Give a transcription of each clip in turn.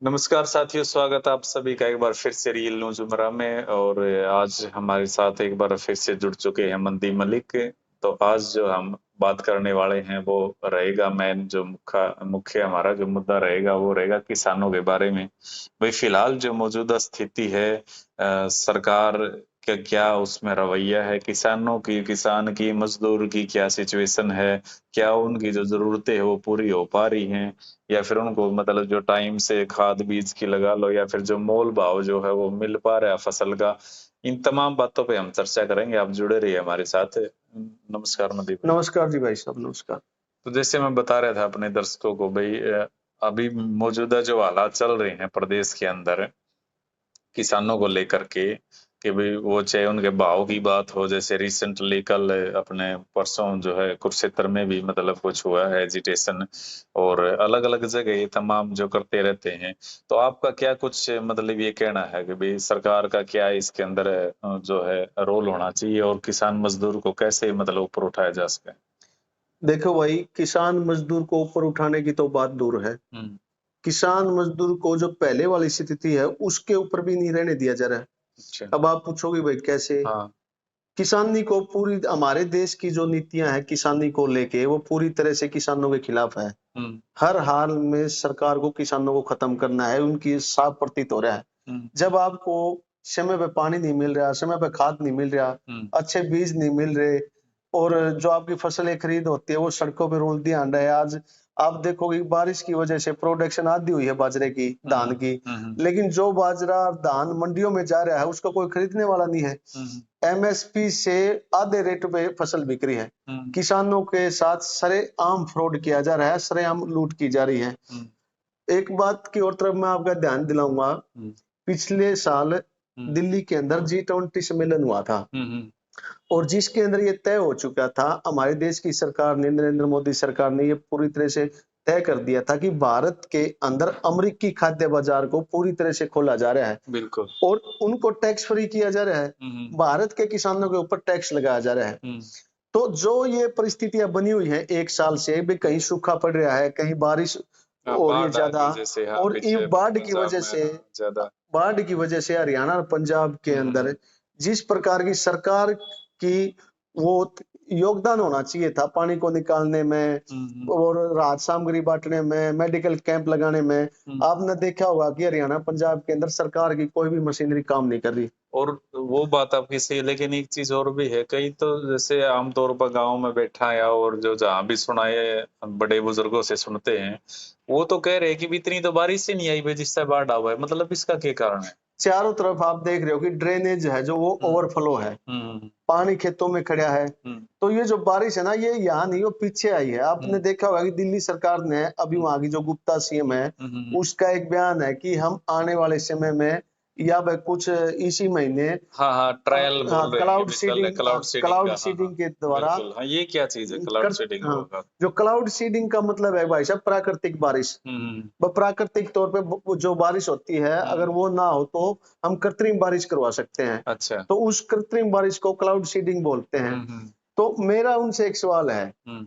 नमस्कार साथियों, स्वागत आप सभी का एक बार फिर से रियल न्यूज़ उमरा में। और आज हमारे साथ एक बार फिर से जुड़ चुके हैं मनदीप मलिक। तो आज जो हम बात करने वाले हैं वो रहेगा मेन जो मुख्य हमारा जो मुद्दा रहेगा वो रहेगा किसानों के बारे में। भाई फिलहाल जो मौजूदा स्थिति है, सरकार का क्या उसमें रवैया है, किसानों की, किसान की, मजदूर की क्या सिचुएशन है, क्या उनकी जो जरूरतें हैं वो पूरी हो पा रही हैं, या फिर उनको मतलब जो टाइम से खाद बीज की लगा लो, या फिर जो मोल भाव जो है वो मिल पा रहा है फसल का। इन तमाम बातों पे हम चर्चा करेंगे। आप जुड़े रहिए हमारे साथ। नमस्कार मनदीप भाई। नमस्कार जी भाई साहब, नमस्कार। तो जैसे मैं बता रहा था अपने दर्शकों को भाई, अभी मौजूदा जो हालात चल रहे हैं प्रदेश के अंदर किसानों को लेकर के, कि भाई वो चाहे उनके भाव की बात हो, जैसे रिसेंटली कल अपने परसों जो है कुरुक्षेत्र में भी मतलब कुछ हुआ है एजिटेशन, और अलग अलग जगह ये तमाम जो करते रहते हैं। तो आपका क्या कुछ मतलब ये कहना है कि भाई सरकार का क्या इसके अंदर जो है रोल होना चाहिए, और किसान मजदूर को कैसे मतलब ऊपर उठाया जा सके? देखो भाई, किसान मजदूर को ऊपर उठाने की तो बात दूर है। हम्म। किसान मजदूर को जो पहले वाली स्थिति है उसके ऊपर भी नहीं रहने दिया जा रहा है। अच्छा। अब आप पूछोगे भाई कैसे? हाँ। किसानी को पूरी हमारे देश की जो नीतियां हैं किसानी को लेके वो पूरी तरह से किसानों के खिलाफ है। हम्म। हर हाल में सरकार को किसानों को खत्म करना है, उनकी साफ प्रतीत हो रहा है। हम्म। जब आपको समय पे पानी नहीं मिल रहा, समय पे खाद नहीं मिल रहा, हम्म। अच्छे बीज नहीं मिल रहे, और जो आपकी फसलें खरीद होती है वो सड़कों पे रोल दिया अंडा है। आज आप देखोगे बारिश की वजह से प्रोडक्शन आधी हुई है बाजरे की, धान हम्म। की, हम्म। लेकिन जो बाजरा धान मंडियों में जा रहा है उसका कोई खरीदने वाला नहीं है। हम्म। एमएसपी से आधे रेट पे फसल बिक रही है। हम्म। किसानों के साथ सरेआम फ्रॉड किया जा रहा है, सरेआम लूट की जा रही है। हम्म। एक बात की और तरफ मैं आपका ध्यान दिलाऊंगा। हम्म। पिछले साल हम्म। दिल्ली के अंदर G20 सम्मेलन हुआ था, हम्म। और जिसके अंदर ये तय हो चुका था, हमारे देश की सरकार ने, नरेंद्र मोदी सरकार ने ये पूरी तरह से तय कर दिया था कि भारत के अंदर अमेरिकी खाद्य बाजार को पूरी तरह से खोला जा रहा है बिल्कुल। और उनको टैक्स फ्री किया जा रहा है। हम्म। भारत के किसानों के ऊपर टैक्स लगाया जा रहा है। हम्म। तो जो ये परिस्थितियां बनी हुई है एक साल से भी, कहीं सूखा पड़ रहा है, कहीं बारिश हाँ, हो रही है बाढ़ आ ज्यादा, गई जैसे, हाँ, और ये पीछे बाढ़ की पंजाब वजह में, से, हाँ, ज्यादा। हरियाणा और पंजाब के हम्म। अंदर जिस प्रकार की सरकार की वो योगदान होना चाहिए था पानी को निकालने में हम्म। और राहत सामग्री बांटने में, मेडिकल कैंप लगाने में, हम्म। आपने देखा होगा कि हरियाणा पंजाब के अंदर सरकार की कोई भी मशीनरी काम नहीं कर रही। और वो बात आपकी सही है, लेकिन एक चीज और भी है, कई तो जैसे आमतौर पर गांव में बैठा है और जो जहां भी सुनाए बड़े बुजुर्गों से सुनते हैं, वो तो कह रहे हैं कि भी इतनी तो बारिश ही नहीं आई भाई जिससे बाढ़ आ हुआ है। मतलब इसका क्या कारण है? चारों तरफ आप देख रहे हो कि ड्रेनेज है जो वो हम्म। ओवरफ्लो है, हम्म। पानी खेतों में खड़ा है। हम्म। तो ये जो बारिश है ना, ये यहाँ नहीं, वो पीछे आई है। आपने हम्म। देखा होगा कि दिल्ली सरकार ने, अभी हम्म। वहां की जो गुप्ता सीएम है, हम्म। उसका एक बयान है कि हम आने वाले समय में या वह कुछ इसी महीने हाँ हाँ, ट्रायल बोल रहे हैं कि भी चल रहा है क्लाउड सीडिंग क्लाउड का। हाँ हाँ, सीडिंग के द्वारा बिल्कुल। हाँ, ये क्या चीज है कर, क्लाउड सीडिंग हाँ, होगा? जो क्लाउड सीडिंग का मतलब है भाई साहब, प्राकृतिक बारिश। हम्म। वो प्राकृतिक तौर पे जो बारिश होती है, अगर हम्म। वो ना हो तो हम कृत्रिम बारिश करवा सकते हैं। अच्छा। तो उस कृत्रिम बारिश को क्लाउड सीडिंग बोलते हैं। हम्म। तो मेरा उनसे एक सवाल है, हम्म।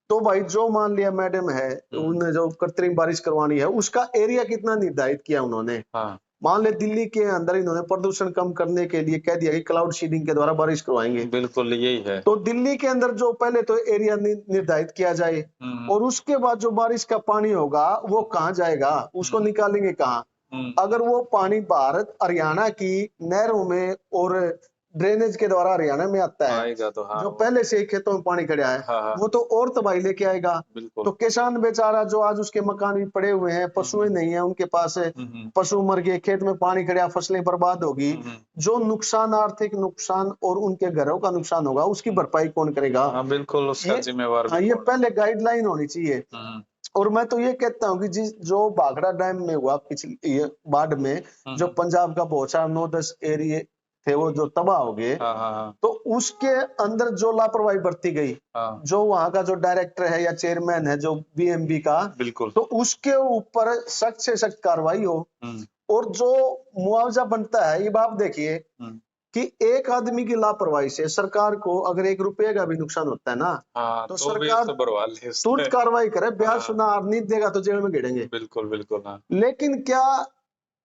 तो भाई जो मान लिया मैडम है, हम्म। उन्हें जो कृत्रिम बारिश करवानी है उसका एरिया कितना निर्धारित किया उन्होंने? हाँ। मान ले दिल्ली के अंदर इन्होंने प्रदूषण कम करने के लिए कह दिया कि क्लाउड सीडिंग के द्वारा बारिश करवाएंगे। बिल्कुल यही है। तो दिल्ली के अंदर जो पहले तो एरिया निर्धारित किया जाए, हम्म। और उसके बाद जो बारिश का पानी होगा वो कहाँ जाएगा, उसको हम्म। निकालेंगे कहाँ? हम्म। अगर वो पानी भारत हरियाणा की नहरों में और ड्रेनेज के द्वारा हरियाणा में आता है, आएगा तो हाँ जो वो। पहले से ही खेतों में पानी खड़ा है, हाँ हाँ। वो तो और तबाही लेके आएगा। बिल्कुल। तो किसान बेचारा जो आज उसके मकान भी पड़े हुए हैं, पशुएं हम्म। नहीं है उनके पास, हम्म। पशु मर गए, खेत में पानी खड़ा, फसलें बर्बाद होगी, हम्म। जो नुकसान, आर्थिक नुकसान और उनके घरों का नुकसान होगा उसकी हम्म। भरपाई कौन करेगा? हाँ बिल्कुल, उसका ये, जिम्मेवार भी हाँ, ये कौन है? पहले गाइडलाइन होनी चाहिए। हम्म। और मैं तो ये कहता हूँ कि जिस जो भाखड़ा डैम में हुआ पिछली ये बाढ़ में, जो हम्म। पंजाब का बहुत सारा 9-10 एरिए थे वो जो तबाह हो गए, हाँ हाँ हाँ। तो उसके अंदर जो लापरवाही बरती गई, हाँ जो वहां का जो डायरेक्टर है या चेयरमैन है जो बीएमबी का, बिल्कुल। तो उसके ऊपर सख्त से सख्त कार्रवाई हो। हम्म। और जो मुआवजा बनता है, ये आप देखिए, हम्म। कि एक आदमी की लापरवाही से सरकार को अगर 1 रुपये का भी नुकसान होता है ना, हाँ, तो तो भी सरकार उसे भरवा ले उसने। तुरंत कार्रवाई करे, ब्याज हाँ, सुधार नहीं देगा तो जेल में गिरेंगे। बिल्कुल, बिल्कुल, हाँ। लेकिन क्या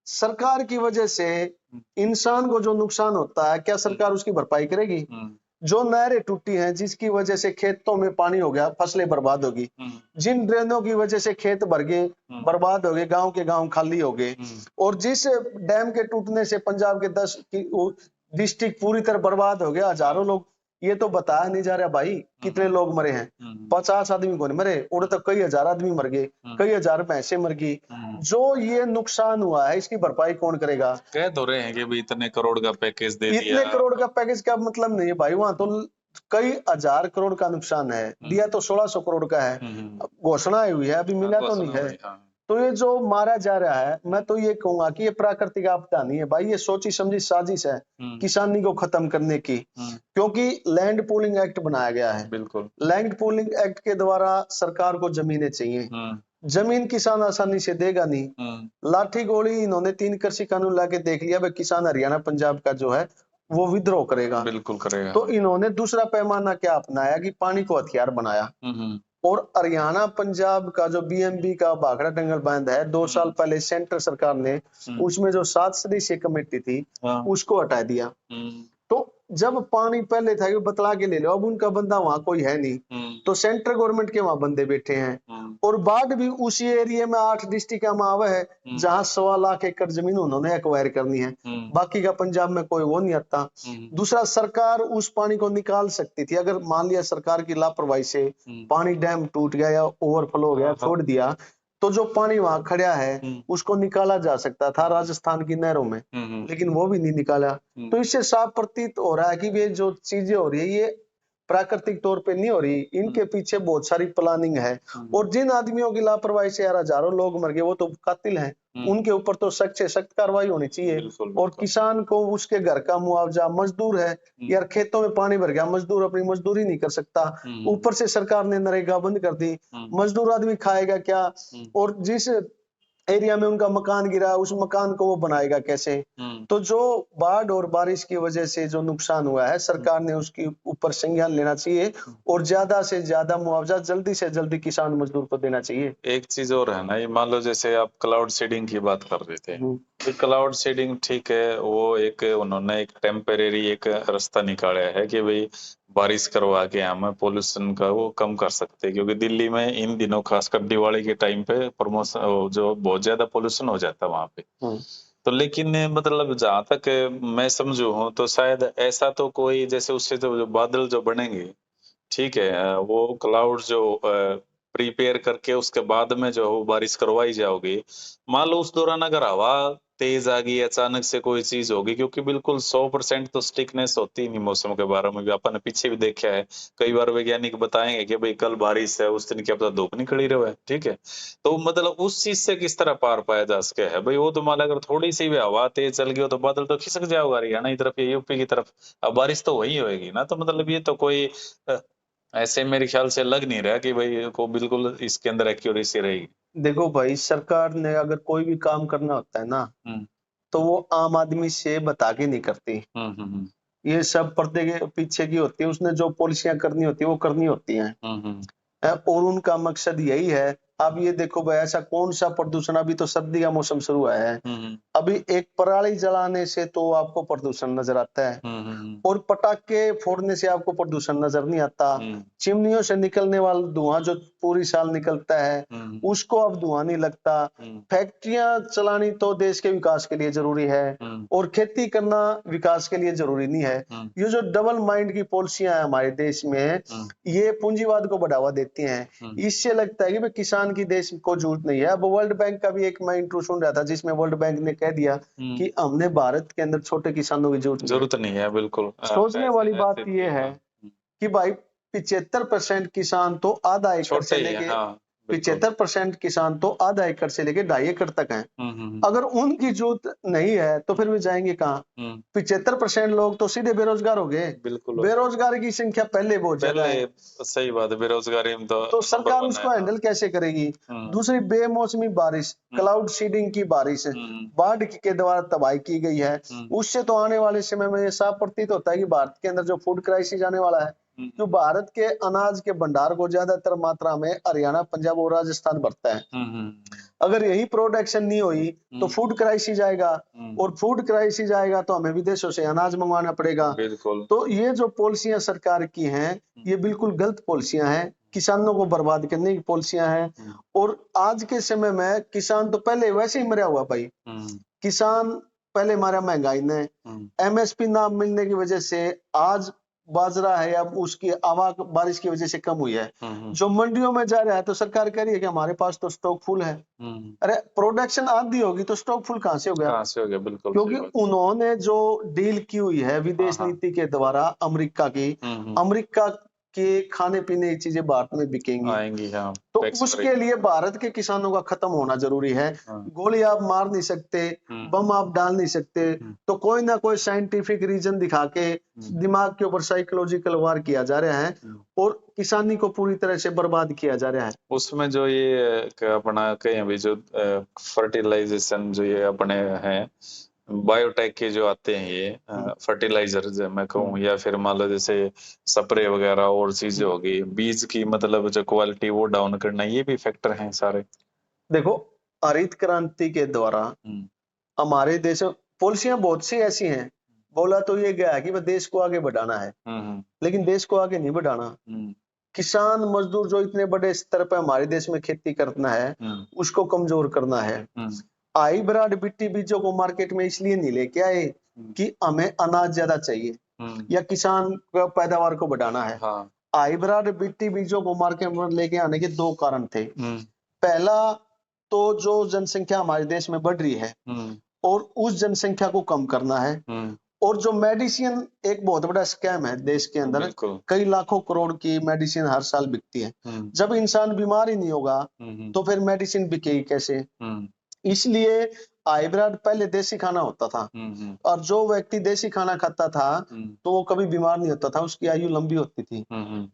सरकार की वजह से हुँ, इंसान को जो नुकसान होता है, क्या हुँ, सरकार उसकी भरपाई करेगी? हुँ, जो नहरें टूटी हैं, जिसकी वजह से खेतों में पानी हो गया, फसलें बर्बाद होगी। हुँ, जिन ड्रेनों की वजह से खेत भर गए, हुँ, बर्बाद हो गए, गाँव के गाँव खाली हो गए। हुँ, और जिस डैम के टूटने से पंजाब के 10 की वो डिस्ट्रिक्ट पूरी तरह बर्बाद हो गया, हाँ, हजारों लोग, ये तो बताया नहीं जा रहा भाई हुँ, कितने लोग मरे हैं। हुँ, हुँ, 50 आदमी को नहीं मरे, उड़े तो कई हजार आदमी मर गए, हुँ, कई हजार भैंसें मर गई। हुँ। जो ये नुकसान हुआ है, इसकी भरपाई कौन करेगा? कह तो रहे हैं कि भाई इतने करोड़ का पैकेज दे दिया। इतने करोड़ का पैकेज का मतलब नहीं है भाई, वहां तो कई हजार करोड़ का नुकसान है, हुँ, दिया तो 1600 करोड़ का है। हुँ, हुँ। अब घोषणा हुई है, अभी हाँ, मिला तो नहीं घोषणा है। हुई, हाँ। तो ये जो मारा जा रहा है, मैं तो ये कहूंगा कि ये प्राकृतिक आपदा नहीं है भाई, ये सोची समझी साजिश है हुँ, किसानी को खत्म करने की। हुँ, क्योंकि लैंड पूलिंग एक्ट बनाया गया है। बिल्कुल। लैंड पूलिंग एक्ट के द्वारा सरकार को जमीनें चाहिए, हुँ, जमीन किसान आसानी से देगा नहीं। हुँ, लाठी गोली इन्होंने 3 कृषि कानून लाके देख लिया, भाई किसान हरियाणा पंजाब का जो है वो विद्रोह करेगा। बिल्कुल करेगा, तो हाँ। इन्होंने दूसरा पैमाना क्या अपनाया कि पानी को हथियार बनाया। हुँ, हुँ, और हरियाणा पंजाब का जो बीएमबी का भाखड़ा टंगल बांध है, 2 साल हुँ, पहले सेंट्रल सरकार ने हुँ, उसमें जो 7 सदस्यीय कमेटी थी हाँ। उसको हटा दिया। हुँ, तो जब पानी पहले था कि बतला के ले लो, अब उनका बंदा वहां कोई है नहीं, हुँ, तो सेंट्रल गवर्नमेंट के वहां बंदे बैठे हैं। हुँ, और बाढ़ भी उसी एरिया में 8 डिस्ट्रिक्ट में आवा है हुँ, जहां 1.25 लाख एकड़ जमीन उन्होंने एक्वायर करनी है। हुँ, बाकी का पंजाब में कोई वो नहीं आता। हुँ, दूसरा, सरकार उस पानी को निकाल सकती थी, अगर मान लिया सरकार की लापरवाही से हुँ। पानी डैम टूट गया या ओवरफ्लो हो गया, हाँ, हाँ। छोड़ दिया, तो जो पानी वहां खड़ा है हुँ, उसको निकाला जा सकता था राजस्थान की नहरों में, हुँ, हुँ, लेकिन वो भी नहीं निकाला। हुँ, तो इससे साफ प्रतीत हो रहा है कि ये जो चीजें हो रही है ये प्राकृतिक तौर पे नहीं हो रही, हुँ, इनके पीछे बहुत सारी प्लानिंग है। हुँ, और जिन आदमियों की लापरवाही से यार हजारों लोग मर गए, वो तो कातिल हैं, हुँ, उनके ऊपर तो सख्त से सख्त कार्रवाई होनी चाहिए। बिल्कुल, और बिल्कुल। किसान को उसके घर का मुआवजा, मजदूर है हुँ, यार, खेतों में पानी भर गया, मजदूर अपनी मजदूरी नहीं कर सकता, हुँ, ऊपर से सरकार ने नरेगा बंद कर दी, हुँ, मजदूर आदमी खाएगा क्या? हुँ, और जिस एरिया में उनका मकान गिरा, उस मकान को वो बनाएगा कैसे? हुँ, तो जो बाढ़ और बारिश की वजह से जो नुकसान हुआ है, हुँ, सरकार ने उसके ऊपर संज्ञान लेना चाहिए हुँ। और ज्यादा से ज्यादा मुआवजा जल्दी से जल्दी किसान मजदूर को देना चाहिए। एक चीज़ और है ना, ये मान लो जैसे आप क्लाउड सीडिंग की बात कर रहे थे। हम्म, ये क्लाउड सीडिंग ठीक है, वो एक उन्होंने एक टेम्परेरी एक रास्ता निकाला है कि भई बारिश करवा के हम पॉल्यूशन का वो कम कर सकते हैं। क्योंकि दिल्ली में इन दिनों खासकर दिवाली के टाइम पे प्रमोशन वो जो बहुत ज़्यादा पॉल्यूशन हो जाता है वहाँ पे। हम्म, तो लेकिन मतलब जहाँ तक मैं समझूँ हूँ तो शायद ऐसा तो कोई जैसे उससे तो जो बादल जो बनेंगे ठीक है वो क्लाउड जो प्रिपेयर करके उसके बाद में जो है बारिश करवाई जाओगी। मान लो उस दौरान अगर हवा तेज आ गई अचानक से कोई चीज होगी क्योंकि बिल्कुल 100% तो स्टिकनेस होती ही नहीं मौसम के बारे में भी अपन ने पीछे भी देखा है। कई बार वैज्ञानिक बताएंगे कि भाई कल बारिश है उस दिन क्या पता धूप निकली रहे ठीक है। तो मतलब उस चीज से किस तरह पार पाया जा सके है भाई वो तो मान लो अगर थोड़ी सी भी हवा तेज चल गई हो तो बादल तो खिसक जाओगा हरियाणा की तरफ या यूपी की तरफ। अब बारिश तो वही होएगी ना तो मतलब ये तो कोई अ, ऐसे मेरे ख्याल से लग नहीं रहा कि भाई को बिल्कुल इसके अंदर एक्यूरेसी रहेगी। देखो भाई, सरकार ने अगर कोई भी काम करना होता है ना, हुँ, तो वो आम आदमी से बता के नहीं करती। हुँ, हुँ, हुँ, ये सब पर्दे के पीछे की होती है, उसने जो पॉलिसियां करनी होती है वो करनी होती हैं। हुँ, हुँ, और उनका मकसद यही है। अब ये देखो भाई, ऐसा कौन सा प्रदूषण, अभी तो सर्दी का मौसम शुरू हुआ है, हुँ, हुँ, अभी एक पराली जलाने से तो आपको प्रदूषण नजर आता है, हुँ, हुँ, और पटाखे फोड़ने से आपको प्रदूषण नजर नहीं आता। हुँ, चिमनियों से निकलने वाला धुआं जो पूरी साल निकलता है, हुँ, उसको अब धुआं नहीं लगता। हुँ, फैक्ट्रियां चलानी तो देश के विकास के लिए जरूरी है, हुँ, और खेती करना विकास के लिए जरूरी नहीं है। हुँ, ये जो डबल माइंड की पॉलिसियां हैं हमारे देश में, हुँ, ये पूंजीवाद को बढ़ावा देती हैं। हुँ, इससे लगता है कि भाई किसान की देश को जरूरत नहीं है। अब वर्ल्ड बैंक का भी एक मैं इंटरव्यू सुन रहा था, जिसमें वर्ल्ड बैंक ने कह दिया हुँ, कि हमने भारत के अंदर छोटे किसानों की जरूरत नहीं है। ज़रूरत नहीं है बिल्कुल। सोचने ऐसे वाली ऐसे बात थी यह है हाँ, हुँ, कि भाई 75% किसान तो आधा एकड़ छोटे से ही है लेके हाँ, बिल्कुल। 75% किसान तो आधा एकड़ से लेके 2.5 एकड़ तक हैं। हम्म। अगर उनकी जरूरत नहीं है तो फिर वे जाएंगे कहाँ? हम्म। 75% लोग तो सीधे बेरोजगार हो गए। बिल्कुल। बेरोजगार की संख्या पहले बहुत ज्यादा पहले है, सही बात है, बेरोजगारी में तो तो नंबर सरकार 1 है। उसको हैंडल कैसे करेगी? हम्म। दूसरी, बेमौसमी बारिश, क्लाउड सीडिंग की बारिश, हम्म। बाढ़ के द्वारा तबाही की गई है। हम्म। उससे तो आने वाले समय में ये साफ प्रतीत होता है कि भारत के अंदर जो फूड क्राइसिस आने वाला है, हम्म। जो भारत के अनाज के भंडार को ज्यादातर मात्रा में हरियाणा, पंजाब और राजस्थान भरता है। हम्म। अगर यही प्रोडक्शन नहीं हुई तो फूड क्राइसिस आएगा, और फूड क्राइसिस आएगा तो हमें विदेशों से अनाज मंगवाना पड़ेगा। बिल्कुल। तो ये जो पॉलिसियां सरकार की हैं, ये बिल्कुल गलत पॉलिसियां हैं, किसानों को बर्बाद करने की पॉलिसियां हैं। और आज के समय में किसान तो पहले वैसे ही मरा हुआ भाई। किसान पहले मारा महंगाई ने, एमएसपी ना मिलने की वजह से आज बाजरा है अब उसकी आवक बारिश की वजह से कम हुई है। जो मंडियों में जा रहा है तो सरकार कह रही है कि हमारे पास तो स्टॉक फुल है। अरे प्रोडक्शन आधी होगी तो स्टॉक फुल कहां से हो गया? कहाँ से हो गया? बिल्कुल क्योंकि सही बात। उन्होंने जो डील की हुई है विदेश हाँ। नीति के द्वारा अमेरिका की, अमेरिका के खाने पीने की चीजें भारत में बिकेंगी, आएंगी, हाँ। तो टैक्स उसके लिए भारत के किसानों का खत्म होना जरूरी है। हाँ। गोली आप मार नहीं सकते, बम आप डाल नहीं सकते, तो कोई ना कोई साइंटिफिक रीजन दिखा के दिमाग के ऊपर साइकोलॉजिकल वार किया जा रहा है और किसानी को पूरी तरह से बर्बाद किया जा रहा है। उसमें जो ये अपना कहीं भी जो फर्टिलाइजेशन जो ये अपने हैं बायोटेक के जो आते हैं ये फर्टिलाइजर जो मैं कहूँ, या फिर मान लो जैसे स्प्रे वगैरह और चीजें होगी, बीज की मतलब जो क्वालिटी वो डाउन करना, ये भी फैक्टर हैं सारे। देखो, हरित क्रांति के द्वारा हमारे देश में पॉलिसियां बहुत सी ऐसी हैं, बोला तो ये गया है कि वह देश को आगे बढ़ाना है, लेकिन देश को आगे नहीं बढ़ाना। किसान मजदूर जो इतने बड़े स्तर पर हमारे देश में खेती करना है, उसको कमजोर करना है। हाइब्रिड बीटी बीजों को मार्केट में इसलिए नहीं लेके आए कि हमें अनाज ज्यादा चाहिए या किसान का पैदावार को बढ़ाना है। हाइब्रिड बीटी बीजों को मार्केट में लेके आने के दो कारण थे। पहला तो जो जनसंख्या हमारे देश में बढ़ रही है और उस जनसंख्या को कम करना है, और जो मेडिसिन एक बहुत बड़ा स्कैम है देश के अंदर, कई लाखों करोड़ की मेडिसिन हर साल बिकती है। जब इंसान बीमार ही नहीं होगा तो फिर मेडिसिन बिकेगी कैसे? इसलिए हाइब्रिड पहले देसी खाना होता था, और जो व्यक्ति देसी खाना खाता था तो वो कभी बीमार नहीं होता था, उसकी आयु लंबी होती थी।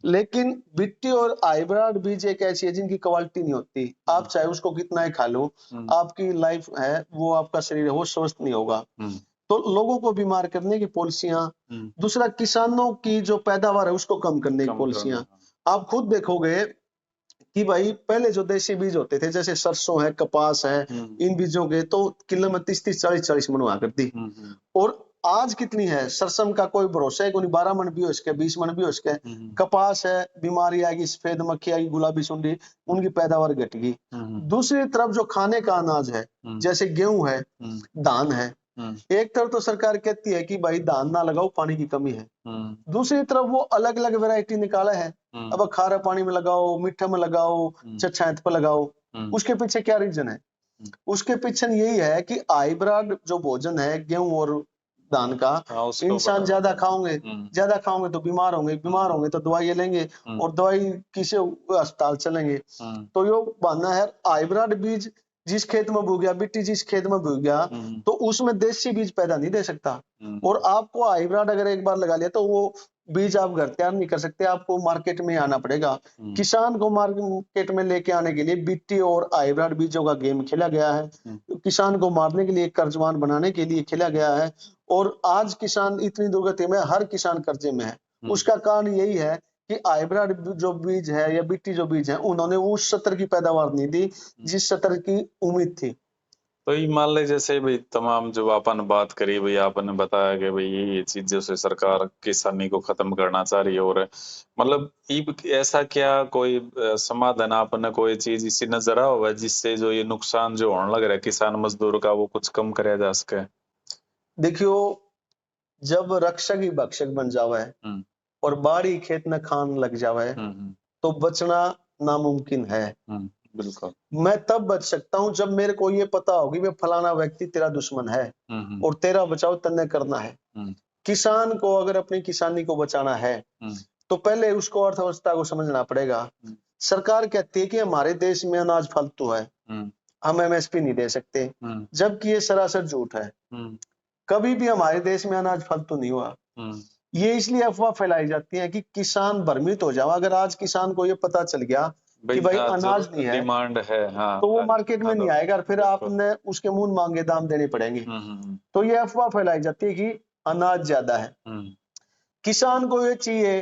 लेकिन बिट्टी और हाइब्रिड बीज एक ऐसी है जिनकी क्वालिटी नहीं होती, आप चाहे उसको कितना ही खा लो, आपकी लाइफ है वो, आपका शरीर है वो स्वस्थ नहीं होगा। तो लोगों को बीमार करने की पॉलिसियां, दूसरा किसानों की जो पैदावार है उसको कम करने की पॉलिसियां। आप खुद देखोगे कि भाई पहले जो देसी बीज होते थे जैसे सरसों है, कपास है, इन बीजों के तो किलो में 30-30, 40-40 मन हुआ करती, और आज कितनी है? सरसों का कोई भरोसा है? कोई 12 मन भी हो इसके, 20 मन भी हो इसके। कपास है, बीमारी आएगी, सफेद मक्खी आएगी, गुलाबी सुंडी, उनकी पैदावार घटेगी। दूसरी तरफ जो खाने का अनाज है जैसे गेहूं है, धान है, एक तरफ तो सरकार कहती है कि भाई धान ना लगाओ पानी की कमी है, दूसरी तरफ वो अलग अलग वैरायटी निकाला है, अब खारे पानी में लगाओ, मीठे में लगाओ, छछांत पे लगाओ। उसके पीछे क्या रीजन है? उसके पीछे यही है कि हाइब्रिड जो भोजन है गेहूं और धान का, इंसान ज्यादा खाओगे तो बीमार होंगे तो दवाइयां लेंगे और दवाई किसे अस्पताल चलेंगे। तो यो बहाना है। हाइब्रिड बीज जिस खेत में बो गया, बिट्टी जिस खेत में बो गया, तो उसमें देसी बीज पैदा नहीं दे सकता। और आपको हाइब्रिड अगर एक बार लगा लिया तो वो बीज आप घर तैयार नहीं कर सकते, आपको मार्केट में आना पड़ेगा। किसान को मार्केट में लेके आने के लिए बिट्टी और हाइब्रिड बीजों का गेम खेला गया है, किसान को मारने के लिए, कर्जवान बनाने के लिए खेला गया है। और आज किसान इतनी दुर्गति में, हर किसान कर्जे में है। उसका कारण यही है कि हाइब्रिड जो बीज है या बिट्टी जो बीज है, उन्होंने उस स्तर की पैदावार नहीं दी जिस स्तर की उम्मीद थी। तो ये मान ले जैसे भाई तमाम जो आपने बात करी भाई, आपने बताया कि भाई ये चीजों से सरकार किसानी को खत्म करना चाह रही है, और मतलब ऐसा क्या कोई समाधान आपने कोई चीज इसी नजर आ हुआ जिससे जो ये नुकसान जो होने लग रहा है किसान मजदूर का वो कुछ कम कराया जा सके? देखियो, जब रक्षक ही भक्षक बन जावा है और बाड़ी खेत में खान लग जावा है तो बचना नामुमकिन है। बिल्कुल। मैं तब बच सकता हूं जब मेरे को ये पता होगी वे फलाना व्यक्ति तेरा दुश्मन है और तेरा बचाव तन्ने करना है। किसान को अगर अपनी किसानी को बचाना है तो पहले उसको अर्थव्यवस्था को समझना पड़ेगा। सरकार कहती है कि हमारे देश में अनाज फालतू है, हम एमएसपी नहीं दे सकते, जबकि ये सरासर झूठ है। कभी भी हमारे देश में अनाज फालतू नहीं हुआ। ये इसलिए अफवाह फैलाई जाती है कि किसान भ्रमित हो जाए। अगर आज किसान को ये पता चल गया कि भाई अनाज नहीं है, डिमांड है, हाँ, तो वो मार्केट में नहीं आएगा और फिर बिल्कुल। आपने उसके मुंह मांगे दाम देने पड़ेंगे। तो ये अफवाह फैलाई जाती है कि अनाज ज्यादा है। किसान को ये चाहिए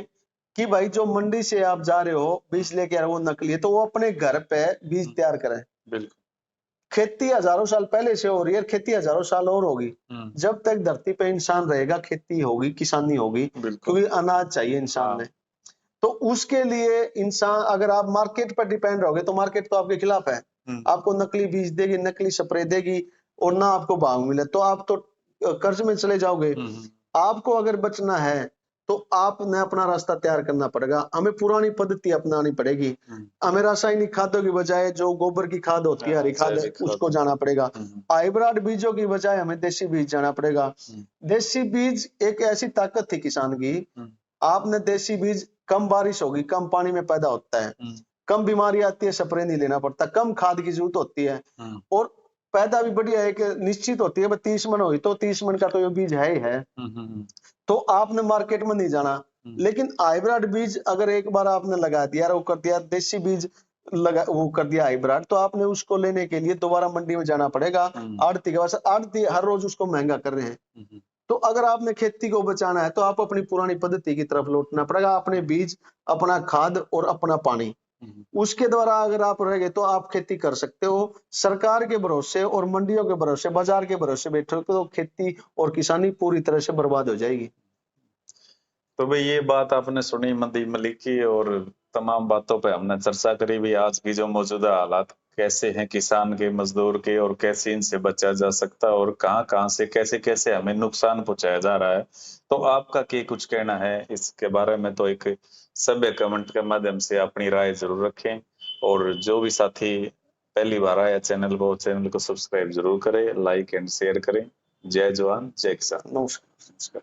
कि भाई जो मंडी से आप जा रहे हो बीज लेके आ रहे हो वो नकली है, तो वो अपने घर पे बीज तैयार करें। बिल्कुल। खेती हजारों साल पहले से हो रही है, खेती हजारों साल और होगी। जब तक धरती पे इंसान रहेगा खेती होगी, किसानी होगी, क्योंकि अनाज चाहिए इंसान ने। तो उसके लिए इंसान, अगर आप मार्केट पर डिपेंड रहोगे तो मार्केट तो आपके खिलाफ है। आपको नकली बीज देगी, नकली स्प्रे देगी और ना आपको भाव मिले तो आप तो कर्ज में चले जाओगे। आपको अगर बचना है तो आपने अपना रास्ता तैयार करना पड़ेगा। हमें पुरानी पद्धति अपनानी पड़ेगी। हमें रासायनिक खादों की बजाय जो गोबर की खाद होती है, हरी खाद, उसको जाना पड़ेगा। हाइब्रिड बीजों की बजाय हमें देसी बीज जाना पड़ेगा। देसी बीज एक ऐसी ताकत थी किसान की। आपने देसी बीज, कम बारिश होगी, कम पानी में पैदा होता है, कम बीमारी आती है, स्प्रे नहीं लेना पड़ता, कम खाद की जरूरत होती है और पैदा भी बढ़िया है कि निश्चित होती है। 30 मन हुई तो 30 मन का तो ये बीज है ही है। तो आपने मार्केट में नहीं जाना। लेकिन हाइब्रिड बीज अगर एक बार आपने लगा दिया, वो कर दिया, देसी बीज लगा, वो कर दिया हाइब्रिड, तो आपने उसको लेने के लिए दोबारा मंडी में जाना पड़ेगा। आड़ती के पास, आड़ती हर रोज उसको महंगा कर रहे हैं। तो अगर आपने खेती को बचाना है तो आप अपनी पुरानी पद्धति की तरफ लौटना पड़ेगा। अपने बीज, अपना खाद और अपना पानी, उसके द्वारा अगर आप रह गए तो आप खेती कर सकते हो। सरकार के भरोसे और मंडियों के भरोसे, बाजार के भरोसे बैठे हो तो खेती और किसानी पूरी तरह से बर्बाद हो जाएगी। तो भाई ये बात आपने सुनी मंदी मलिक की, और तमाम बातों पे हमने चर्चा करी भी। आज की जो मौजूदा हालात कैसे हैं किसान के, मजदूर के, और कैसे इनसे बचा जा सकता है, और कहां कहां से कैसे कैसे हमें नुकसान पहुंचाया जा रहा है। तो आपका क्या कुछ कहना है इसके बारे में? तो एक सभ्य कमेंट के माध्यम से अपनी राय जरूर रखें, और जो भी साथी पहली बार आया चैनल को सब्सक्राइब जरूर करें, लाइक एंड शेयर करें। जय जवान जय किसान। नमस्कार।